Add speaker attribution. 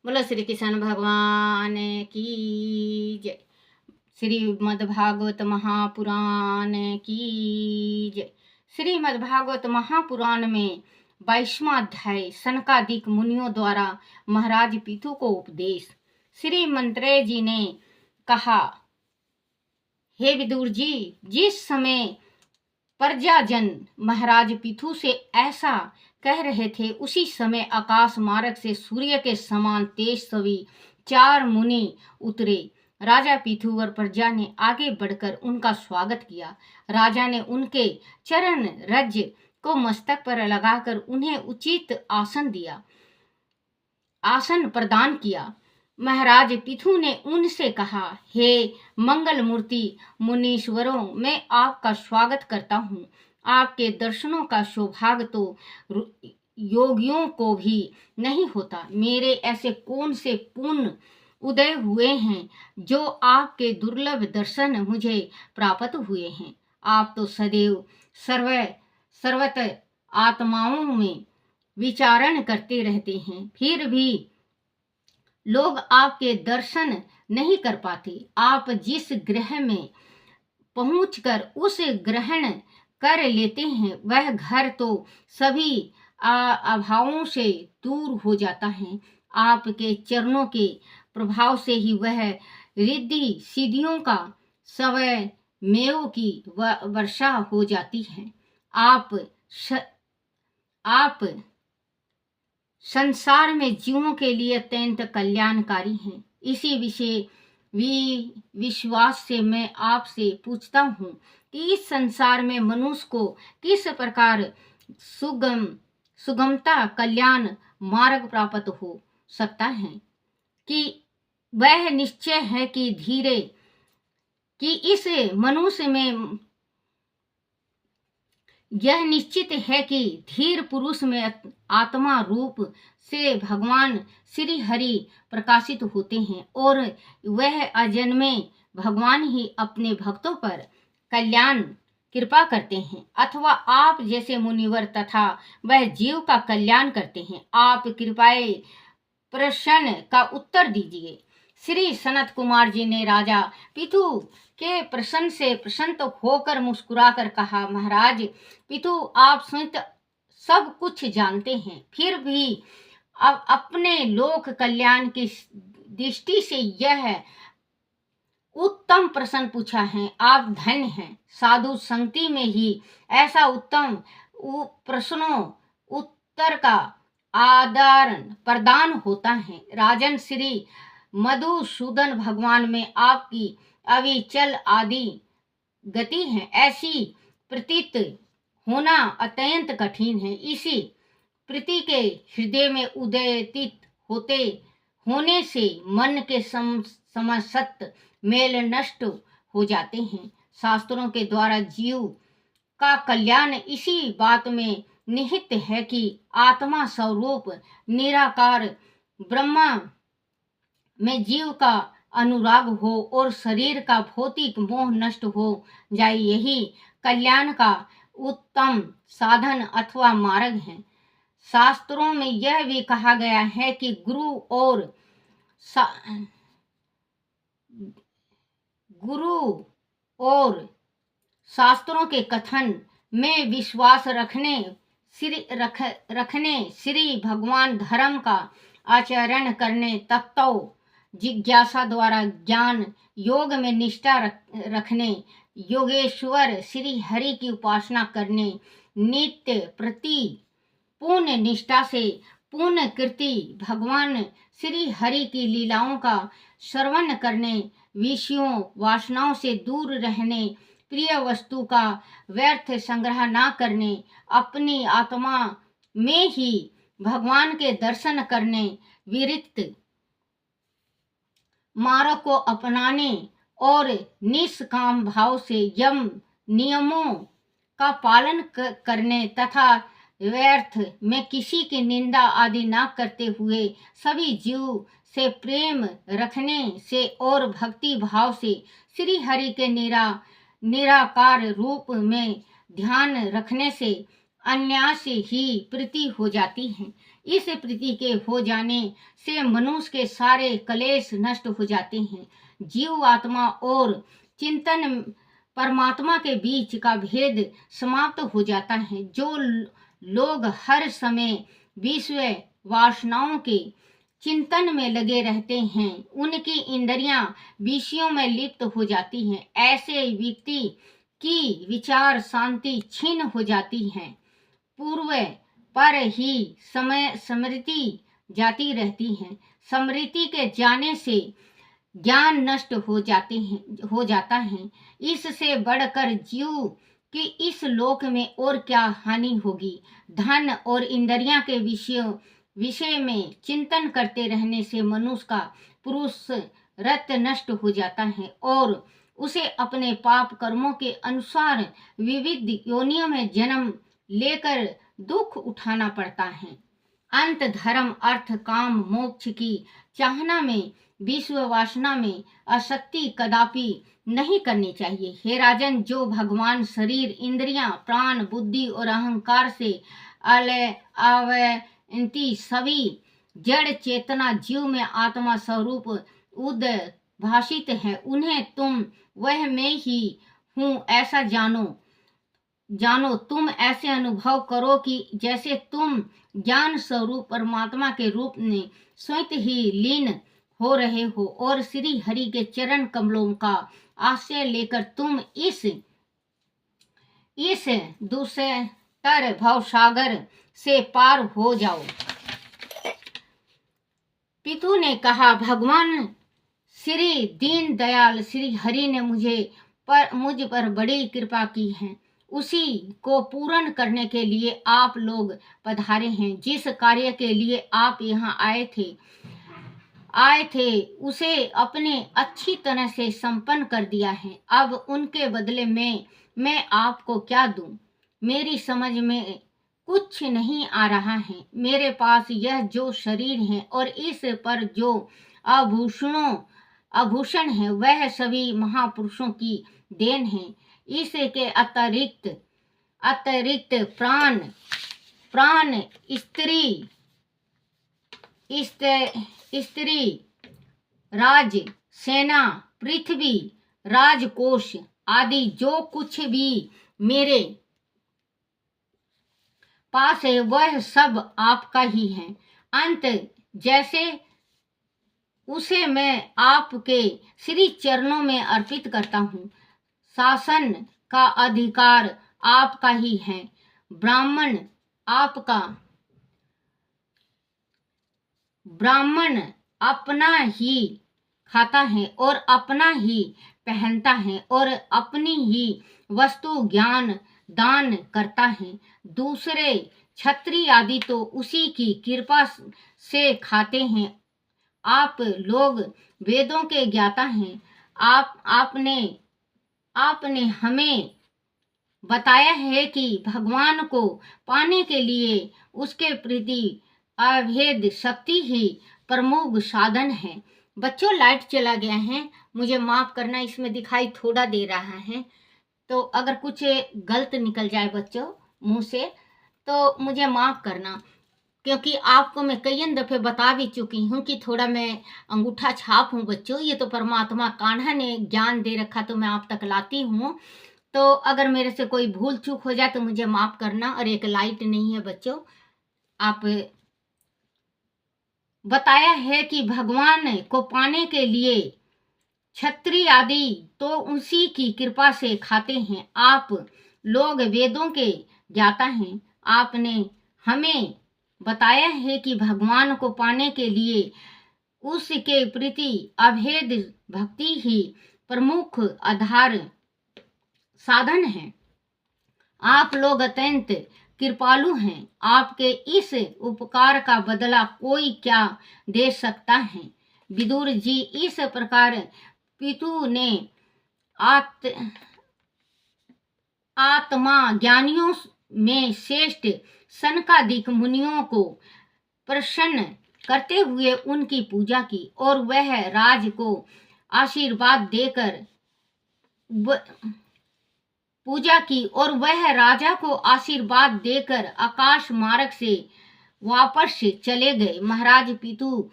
Speaker 1: बोलो श्री कृष्ण भगवान की जय। श्रीमद्भागवत महापुराण की जय। श्रीमद्भागवत महापुराण में 22वां अध्याय सनकादिक मुनियों द्वारा महाराज पृथु को उपदेश। श्री मैत्रेय जी ने कहा, हे विदुर जी, जिस समय प्रजाजन महाराज पृथु से ऐसा कह रहे थे, उसी समय आकाश मार्ग से सूर्य के समान तेजस्वी 4 मुनि उतरे। राजा पृथु और प्रजा ने आगे बढ़कर उनका स्वागत किया। राजा ने उनके चरण रज को मस्तक पर लगाकर उन्हें उचित आसन प्रदान किया। महाराज पृथु ने उनसे कहा, हे मंगल मूर्ति मुनीश्वरों, मैं आपका स्वागत करता हूँ। आपके दर्शनों का सौभाग्य तो योगियों को भी नहीं होता। मेरे ऐसे कौन से पुण्य उदय हुए हैं जो आपके दुर्लभ दर्शन मुझे प्राप्त हुए हैं। आप तो सदैव सर्वत आत्माओं में विचारण करते रहते हैं, फिर भी लोग आपके दर्शन नहीं कर पाते। आप जिस ग्रह में पहुंचकर उस ग्रहण कर लेते हैं, वह घर तो सभी अभावों से दूर हो जाता है। आपके चरणों के प्रभाव से ही वह रिद्धि सिद्धियों का स्वयं मेव की वर्षा हो जाती है। आप संसार में जीवों के लिए अत्यंत कल्याणकारी हैं। इसी विश्वास से मैं आपसे पूछता हूँ कि इस संसार में मनुष्य को किस प्रकार सुगमता कल्याण मार्ग प्राप्त हो सकता है। कि वह निश्चय है कि इस मनुष्य में यह निश्चित है कि धीर पुरुष में आत्मा रूप से भगवान श्री हरि प्रकाशित होते हैं और वह अजन्मे भगवान ही अपने भक्तों पर कल्याण कृपा करते हैं, अथवा आप जैसे मुनिवर तथा वह जीव का कल्याण करते हैं। आप कृपया प्रश्न का उत्तर दीजिए। श्री सनत कुमार जी ने राजा पृथु के प्रश्न से प्रसन्न होकर मुस्कुराकर कहा, महाराज पृथु, आप स्वयं सब कुछ जानते हैं, फिर भी अब अपने लोक कल्याण की दृष्टि से यह उत्तम प्रश्न पूछा है। आप धन्य हैं। साधु संगति में ही ऐसा उत्तम प्रश्नों उत्तर का आदान प्रदान होता है। राजन श्री मधुसूदन भगवान में आपकी अविचल आदि गति है, ऐसी प्रतीत होना अत्यंत कठिन है। इसी प्रीति के हृदय में उदित होने से मन के समस्त मेल नष्ट हो जाते हैं। शास्त्रों के द्वारा जीव का कल्याण इसी बात में निहित है कि आत्मा स्वरूप निराकार ब्रह्मा में जीव का अनुराग हो और शरीर का भौतिक मोह नष्ट हो जाए। यही कल्याण का उत्तम साधन अथवा मार्ग है। शास्त्रों में यह भी कहा गया है कि गुरु और शास्त्रों के कथन में विश्वास रखने श्री भगवान धर्म का आचरण करने, तत्व जिज्ञासा द्वारा ज्ञान योग में निष्ठा रखने, योगेश्वर श्री हरि की उपासना करने, नित्य प्रति पूर्ण निष्ठा से पूर्ण कृति भगवान श्री हरि की लीलाओं का श्रवण करने, विषयों वासनाओं से दूर रहने, प्रिय वस्तु का व्यर्थ संग्रह ना करने, अपनी आत्मा में ही भगवान के दर्शन करने, विरक्त मार्ग को अपनाने और निष्काम भाव से यम नियमों का पालन करने तथा व्यर्थ में किसी की निंदा आदि ना करते हुए सभी जीव से प्रेम रखने से और भक्ति भाव से श्री हरि के निराकार रूप में ध्यान रखने से अन्यास ही प्रीति हो जाती है। इस प्रीति के हो जाने से मनुष्य के सारे क्लेश नष्ट हो जाते हैं। जीव आत्मा और चिंतन परमात्मा के बीच का भेद समाप्त हो जाता है। जो लोग हर समय विश्व वासनाओं के चिंतन में लगे रहते हैं, उनकी इंद्रियां विषयों में लिप्त हो जाती हैं। ऐसे व्यक्ति की विचार शांति छीन हो जाती है। पूर्व पर ही समय स्मृति जाती रहती है। स्मृति के जाने से ज्ञान नष्ट हो जाता है। इससे बढ़कर जीव कि इस लोक में और क्या हानि होगी। धन और इंद्रियां के विषय में चिंतन करते रहने से मनुष्य का पुरुष रत नष्ट हो जाता है और उसे अपने पाप कर्मों के अनुसार विविध योनियों में जन्म लेकर दुख उठाना पड़ता है। अंत धर्म अर्थ काम मोक्ष की चाहना में विश्व वासना में आसक्ति कदापि नहीं करनी चाहिए। हे राजन, जो भगवान शरीर इंद्रियां प्राण बुद्धि और अहंकार से अवयंती सभी जड़ चेतना जीव में आत्मा स्वरूप उद्भाषित है, उन्हें तुम वह मैं ही हूँ ऐसा जानो। तुम ऐसे अनुभव करो कि जैसे तुम ज्ञान स्वरूप परमात्मा के रूप में स्वयं ही लीन हो रहे हो और श्री हरि के चरण कमलों का आश्रय लेकर तुम इस दूसर भव सागर से पार हो जाओ। पितु ने कहा, भगवान श्री दीन दयाल श्री हरि ने मुझ पर बड़ी कृपा की है। उसी को पूर्ण करने के लिए आप लोग पधारे हैं। जिस कार्य के लिए आप यहाँ आए थे उसे अपने अच्छी तरह से संपन्न कर दिया है। अब उनके बदले मैं आपको क्या दूं? मेरी समझ में कुछ नहीं आ रहा है। मेरे पास यह जो शरीर है और इस पर जो आभूषण है वह सभी महापुरुषों की देन है। इसके अतिरिक्त प्राण स्त्री राज सेना पृथ्वी राजकोष आदि जो कुछ भी मेरे पास है वह सब आपका ही है। अंत जैसे उसे मैं आपके श्री चरणों में अर्पित करता हूँ। शासन का अधिकार आपका ही है। ब्राह्मण अपना ही खाता है और अपना ही पहनता है और अपनी ही वस्तु ज्ञान दान करता है। दूसरे क्षत्रिय आदि तो उसी की कृपा से खाते हैं। आप लोग वेदों के ज्ञाता हैं। आपने हमें बताया है कि भगवान को पाने के लिए उसके प्रति अभेद शक्ति ही प्रमुख साधन है। बच्चों, लाइट चला गया है, मुझे माफ करना, इसमें दिखाई थोड़ा दे रहा है, तो अगर कुछ गलत निकल जाए बच्चों मुंह से तो मुझे माफ करना, क्योंकि आपको मैं कई दफ़े बता भी चुकी हूँ कि थोड़ा मैं अंगूठा छाप हूँ बच्चों। ये तो परमात्मा कान्हा ने ज्ञान दे रखा तो मैं आप तक लाती हूँ। तो अगर मेरे से कोई भूल चूक हो जाए तो मुझे माफ करना। और एक लाइट नहीं है बच्चों, आप बताया है कि भगवान को पाने के लिए क्षत्रिय आदि तो उसी की कृपा से खाते हैं। आप लोग वेदों के ज्ञाता हैं। आपने हमें बताया है कि भगवान को पाने के लिए उसके प्रति अभेद भक्ति ही प्रमुख आधार साधन है। आप लोग अत्यंत कृपालु हैं। आपके इस उपकार का बदला कोई क्या दे सकता है? विदुर जी, इस प्रकार पितु ने आत्मा ज्ञानियों में श्रेष्ठ सनकादिक मुनियों को प्रसन्न करते हुए उनकी पूजा की और वह राज को आशीर्वाद देकर पूजा की और वह राजा को आशीर्वाद देकर आकाश मार्ग से वापस चले गए। महाराज पितु